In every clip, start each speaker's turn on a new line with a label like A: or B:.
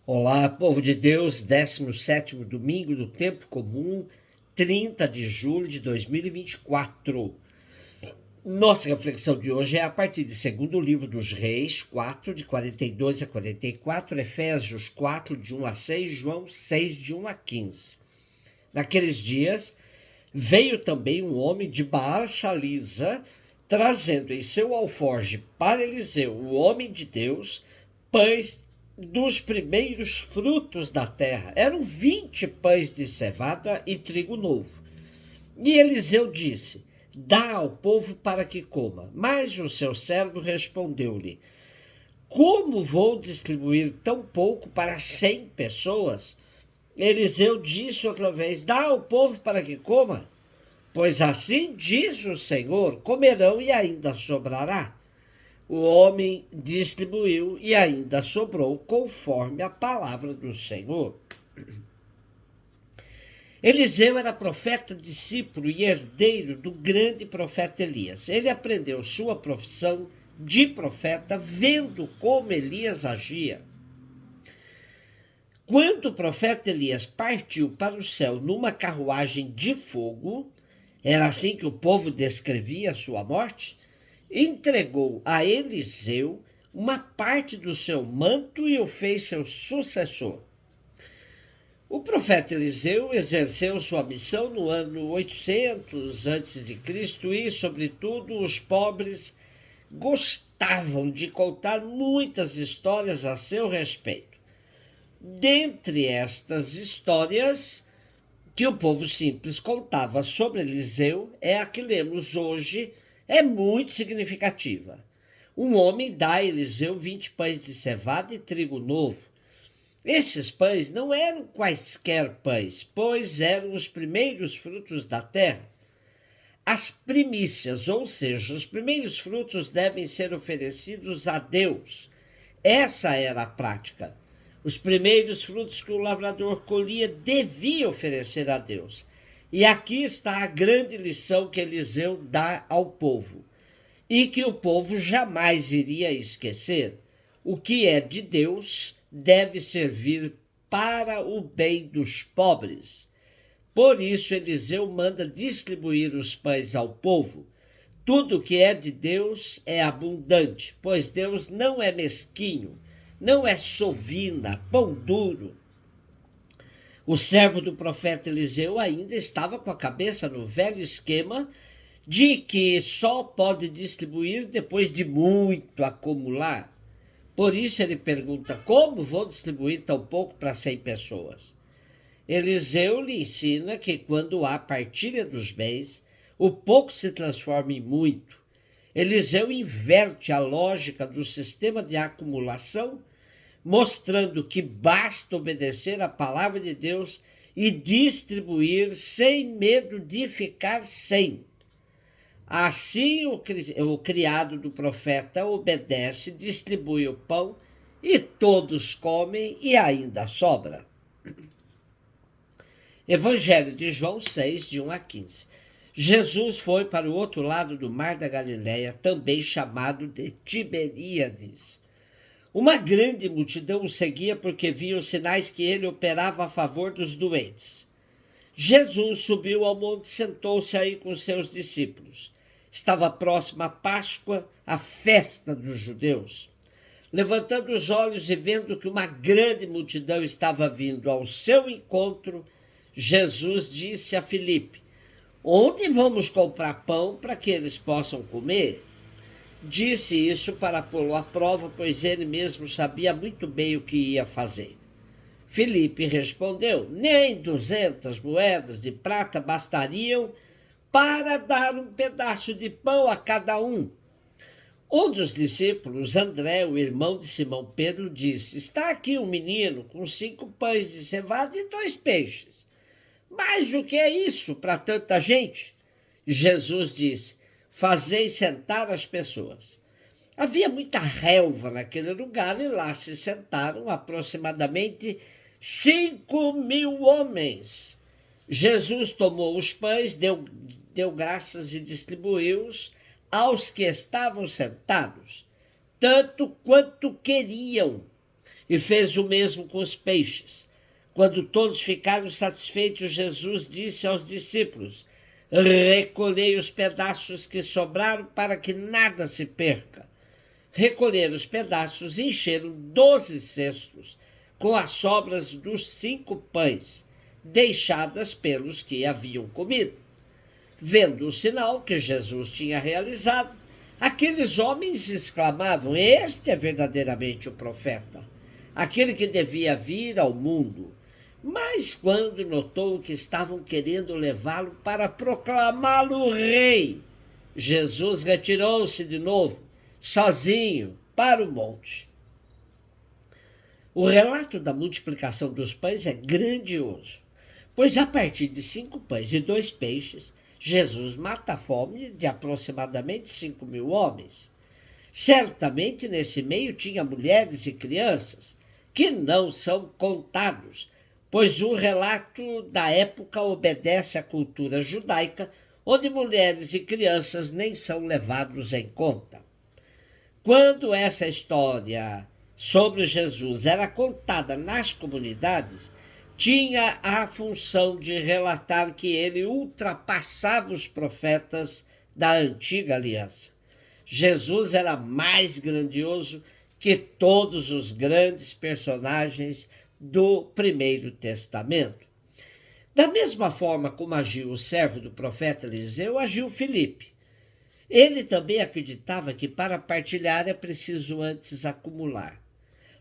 A: Olá, povo de Deus, 17º domingo do tempo comum, 30 de julho de 2024. Nossa reflexão de hoje é a partir de segundo livro dos Reis, 4, de 42 a 44, Efésios 4, de 1 a 6, João 6, de 1 a 15. Naqueles dias, veio também um homem de Baal-Salisa, trazendo em seu alforje para Eliseu, o homem de Deus, pães dos primeiros frutos da terra. Eram 20 pães de cevada e trigo novo. E Eliseu disse: dá ao povo para que coma. Mas o seu servo respondeu-lhe: como vou distribuir tão pouco para 100 pessoas? Eliseu disse outra vez: dá ao povo para que coma. Pois assim diz o Senhor: comerão e ainda sobrará. O homem distribuiu e ainda sobrou, conforme a palavra do Senhor. Eliseu era profeta, discípulo e herdeiro do grande profeta Elias. Ele aprendeu sua profissão de profeta vendo como Elias agia. Quando o profeta Elias partiu para o céu numa carruagem de fogo, era assim que o povo descrevia a sua morte, entregou a Eliseu uma parte do seu manto e o fez seu sucessor. O profeta Eliseu exerceu sua missão no ano 800 a.C. e, sobretudo, os pobres gostavam de contar muitas histórias a seu respeito. Dentre estas histórias que o povo simples contava sobre Eliseu é a que lemos hoje. É muito significativa. Um homem dá a Eliseu 20 pães de cevada e trigo novo. Esses pães não eram quaisquer pães, pois eram os primeiros frutos da terra. As primícias, ou seja, os primeiros frutos devem ser oferecidos a Deus. Essa era a prática. Os primeiros frutos que o lavrador colhia devia oferecer a Deus. E aqui está a grande lição que Eliseu dá ao povo, e que o povo jamais iria esquecer. O que é de Deus deve servir para o bem dos pobres. Por isso, Eliseu manda distribuir os pães ao povo. Tudo que é de Deus é abundante, pois Deus não é mesquinho, não é sovina, pão duro. O servo do profeta Eliseu ainda estava com a cabeça no velho esquema de que só pode distribuir depois de muito acumular. Por isso ele pergunta: como vou distribuir tão pouco para 100 pessoas? Eliseu lhe ensina que quando há partilha dos bens, o pouco se transforma em muito. Eliseu inverte a lógica do sistema de acumulação, mostrando que basta obedecer à palavra de Deus e distribuir sem medo de ficar sem. Assim o criado do profeta obedece, distribui o pão e todos comem e ainda sobra. Evangelho de João 6, de 1 a 15. Jesus foi para o outro lado do mar da Galileia, também chamado de Tiberíades. Uma grande multidão o seguia porque via os sinais que ele operava a favor dos doentes. Jesus subiu ao monte e sentou-se aí com seus discípulos. Estava próxima a Páscoa, a festa dos judeus. Levantando os olhos e vendo que uma grande multidão estava vindo ao seu encontro, Jesus disse a Filipe: onde vamos comprar pão para que eles possam comer? Disse isso para pô-lo à prova, pois ele mesmo sabia muito bem o que ia fazer. Filipe respondeu: nem 200 moedas de prata bastariam para dar um pedaço de pão a cada um. Um dos discípulos, André, o irmão de Simão Pedro, disse: está aqui um menino com 5 pães de cevada e 2 peixes. Mas o que é isso para tanta gente? Jesus disse: fazei sentar as pessoas. Havia muita relva naquele lugar e lá se sentaram aproximadamente 5.000 homens. Jesus tomou os pães, deu graças e distribuiu-os aos que estavam sentados, tanto quanto queriam. E fez o mesmo com os peixes. Quando todos ficaram satisfeitos, Jesus disse aos discípulos: recolhei os pedaços que sobraram para que nada se perca. Recolheram os pedaços e encheram 12 cestos com as sobras dos 5 pães, deixadas pelos que haviam comido. Vendo o sinal que Jesus tinha realizado, aqueles homens exclamavam: este é verdadeiramente o profeta, aquele que devia vir ao mundo. Mas quando notou que estavam querendo levá-lo para proclamá-lo rei, Jesus retirou-se de novo, sozinho, para o monte. O relato da multiplicação dos pães é grandioso, pois a partir de 5 pães e 2 peixes, Jesus mata a fome de aproximadamente 5.000 homens. Certamente nesse meio tinha mulheres e crianças, que não são contados, pois o relato da época obedece à cultura judaica, onde mulheres e crianças nem são levados em conta. Quando essa história sobre Jesus era contada nas comunidades, tinha a função de relatar que ele ultrapassava os profetas da antiga aliança. Jesus era mais grandioso que todos os grandes personagens do Primeiro Testamento. Da mesma forma como agiu o servo do profeta Eliseu, agiu Filipe. Ele também acreditava que para partilhar é preciso antes acumular.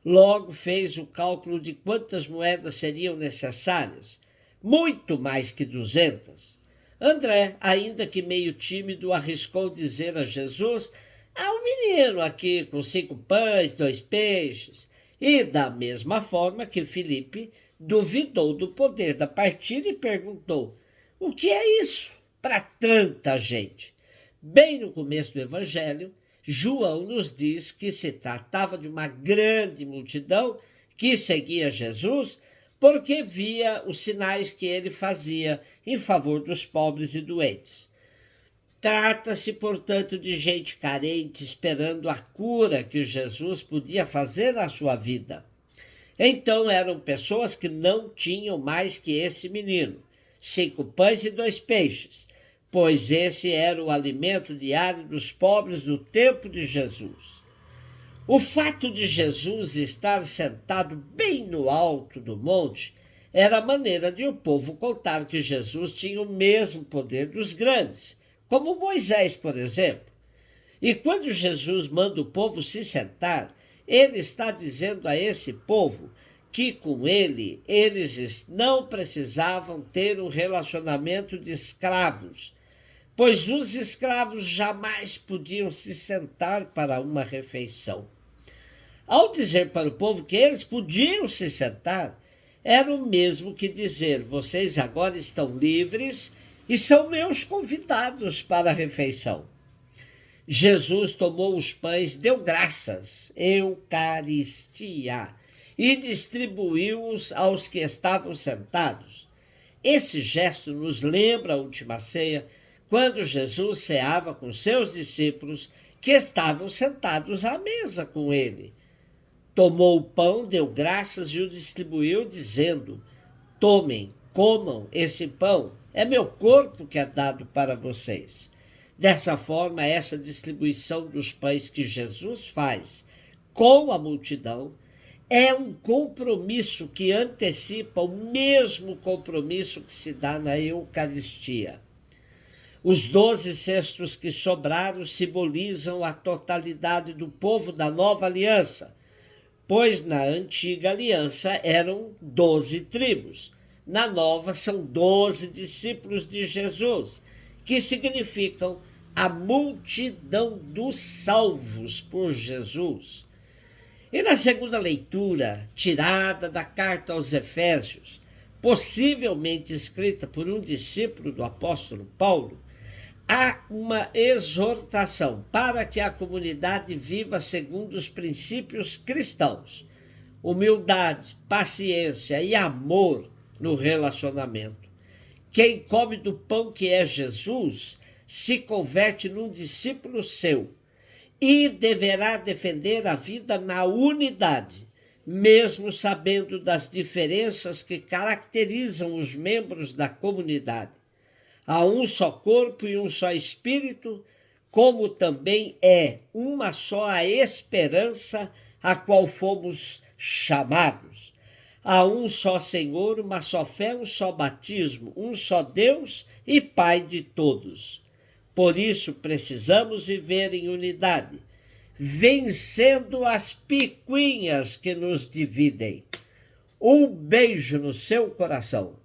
A: Logo fez o cálculo de quantas moedas seriam necessárias, muito mais que 200. André, ainda que meio tímido, arriscou dizer a Jesus: há um menino aqui com 5 pães, 2 peixes. E da mesma forma que Filipe duvidou do poder da partilha e perguntou: o que é isso para tanta gente? Bem no começo do Evangelho, João nos diz que se tratava de uma grande multidão que seguia Jesus porque via os sinais que ele fazia em favor dos pobres e doentes. Trata-se, portanto, de gente carente esperando a cura que Jesus podia fazer na sua vida. Então eram pessoas que não tinham mais que esse menino, 5 pães e 2 peixes, pois esse era o alimento diário dos pobres no tempo de Jesus. O fato de Jesus estar sentado bem no alto do monte era a maneira de o povo contar que Jesus tinha o mesmo poder dos grandes, como Moisés, por exemplo. E quando Jesus manda o povo se sentar, ele está dizendo a esse povo que com ele eles não precisavam ter um relacionamento de escravos, pois os escravos jamais podiam se sentar para uma refeição. Ao dizer para o povo que eles podiam se sentar, era o mesmo que dizer: vocês agora estão livres e são meus convidados para a refeição. Jesus tomou os pães, deu graças, Eucaristia, e distribuiu-os aos que estavam sentados. Esse gesto nos lembra a última ceia, quando Jesus ceava com seus discípulos que estavam sentados à mesa com ele. Tomou o pão, deu graças e o distribuiu, dizendo: tomem, comam esse pão, é meu corpo que é dado para vocês. Dessa forma, essa distribuição dos pães que Jesus faz com a multidão é um compromisso que antecipa o mesmo compromisso que se dá na Eucaristia. Os 12 cestos que sobraram simbolizam a totalidade do povo da nova aliança, pois na antiga aliança eram 12 tribos. Na nova são 12 discípulos de Jesus, que significam a multidão dos salvos por Jesus. E na segunda leitura, tirada da carta aos Efésios, possivelmente escrita por um discípulo do apóstolo Paulo, há uma exortação para que a comunidade viva segundo os princípios cristãos: humildade, paciência e amor no relacionamento. Quem come do pão que é Jesus se converte num discípulo seu e deverá defender a vida na unidade, mesmo sabendo das diferenças que caracterizam os membros da comunidade. Há um só corpo e um só espírito, como também é uma só a esperança a qual fomos chamados. Há um só Senhor, uma só fé, um só batismo, um só Deus e Pai de todos. Por isso precisamos viver em unidade, vencendo as picuinhas que nos dividem. Um beijo no seu coração.